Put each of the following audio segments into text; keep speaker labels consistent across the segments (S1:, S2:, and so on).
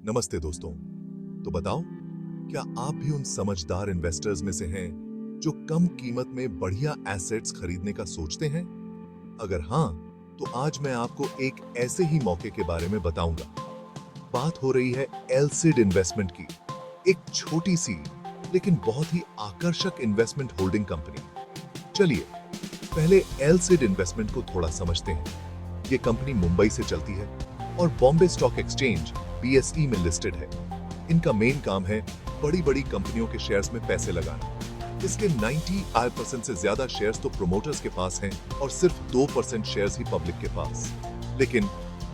S1: नमस्ते दोस्तों। तो बताओ, क्या आप भी उन समझदार इन्वेस्टर्स में से हैं जो कम कीमत में बढ़िया एसेट्स खरीदने का सोचते हैं? अगर हाँ, तो आज मैं आपको एक ऐसे ही मौके के बारे में बताऊंगा। बात हो रही है एलसिड इन्वेस्टमेंट की, एक छोटी सी लेकिन बहुत ही आकर्षक इन्वेस्टमेंट होल्डिंग कंपनी। चलिए पहले एलसिड इन्वेस्टमेंट को थोड़ा समझते हैं। ये कंपनी मुंबई से चलती है और बॉम्बे स्टॉक एक्सचेंज BSE में लिस्टेड है। इनका मेन काम है बड़ी बड़ी कंपनियों के शेयर्स में पैसे लगाना। इसके 95% से ज्यादा शेयर्स तो प्रोमोटर्स के पास हैं और सिर्फ 2% शेयर्स ही पब्लिक के पास। लेकिन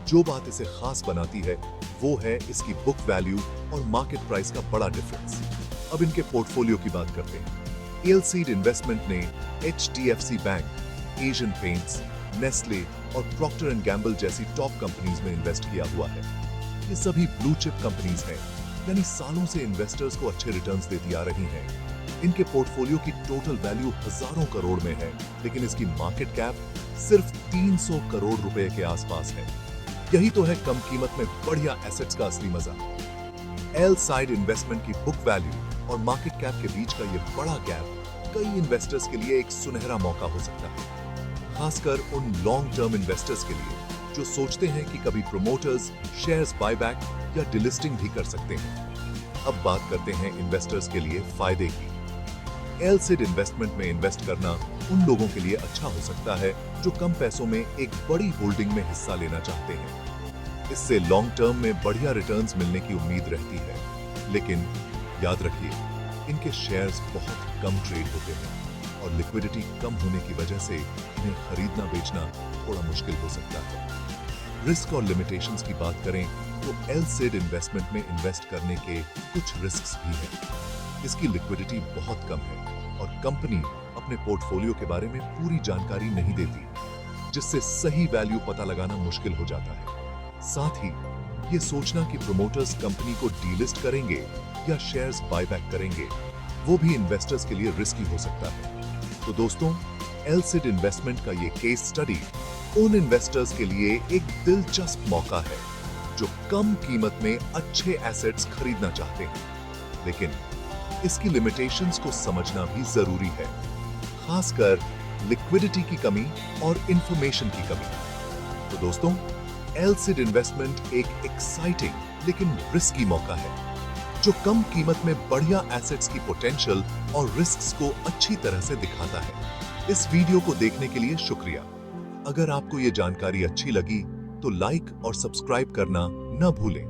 S1: जो बात इसे खास बनाती है वो है इसकी बुक वैल्यू और मार्केट प्राइस का बड़ा डिफरेंस। अब इनके पोर्टफोलियो की बात करते हैं। एलसीड इन्वेस्टमेंट ने HDFC bank, Asian paints, Nestle और प्रॉक्टर एंड गैम्बल जैसी टॉप कंपनीज में इन्वेस्ट किया हुआ है। ये सभी ब्लू चिप कंपनीज हैं, यानी सालों से इन्वेस्टर्स को अच्छे रिटर्न्स देती आ रही हैं। इनके पोर्टफोलियो की टोटल वैल्यू हजारों करोड़ में है, लेकिन इसकी मार्केट कैप सिर्फ 300 करोड़ रुपए के आसपास है। यही तो है कम कीमत में बढ़िया एसेट्स का असली मजा। एलसाइड इन्वेस्टमेंट की बुक वैल्यू और मार्केट कैप के बीच का ये बड़ा गैप कई इन्वेस्टर्स के लिए एक सुनहरा मौका हो सकता है, खासकर उन लॉन्ग टर्म इन्वेस्टर्स के लिए जो सोचते हैं कि कभी प्रोमोटर्स शेयर्स बायबैक या डिलिस्टिंग भी कर सकते हैं। अब बात करते हैं इन्वेस्टर्स के लिए फायदे की। एलसिड इन्वेस्टमेंट में इन्वेस्ट करना उन लोगों के लिए अच्छा हो सकता है जो कम पैसों में एक बड़ी होल्डिंग में हिस्सा लेना चाहते हैं। इससे लॉन्ग टर्म में बढ़िया रिटर्न्स मिलने की उम्मीद रहती है। लेकिन याद रखिए, इनके शेयर्स बहुत कम ट्रेड होते हैं और लिक्विडिटी कम होने की वजह से इन्हें खरीदना बेचना थोड़ा मुश्किल हो सकता है। रिस्क और लिमिटेशंस की बात करें तो एलसिड इन्वेस्टमेंट में इन्वेस्ट करने के कुछ रिस्क्स भी हैं। इसकी लिक्विडिटी बहुत कम है और कंपनी अपने पोर्टफोलियो के बारे में पूरी जानकारी नहीं देती, जिससे सही वैल्यू पता लगाना मुश्किल हो जाता है। साथ ही ये सोचना कि प्रोमोटर्स कंपनी को डीलिस्ट करेंगे या शेयर्स बायबैक करेंगे, वो भी इन्वेस्टर्स के लिए रिस्की हो सकता है। तो दोस्तों, एलसिड इन्वेस्टमेंट का ये केस स्टडी उन इन्वेस्टर्स के लिए एक दिलचस्प मौका है जो कम कीमत में अच्छे एसेट्स खरीदना चाहते हैं, लेकिन इसकी लिमिटेशंस को समझना भी जरूरी है, खासकर लिक्विडिटी की कमी और इंफॉर्मेशन की कमी। तो दोस्तों, एलसिड इन्वेस्टमेंट एक एक्साइटिंग लेकिन रिस्की मौका है जो कम कीमत में बढ़िया एसेट्स की पोटेंशियल और रिस्क्स को अच्छी तरह से दिखाता है। इस वीडियो को देखने के लिए शुक्रिया। अगर आपको ये जानकारी अच्छी लगी तो लाइक और सब्सक्राइब करना न भूलें।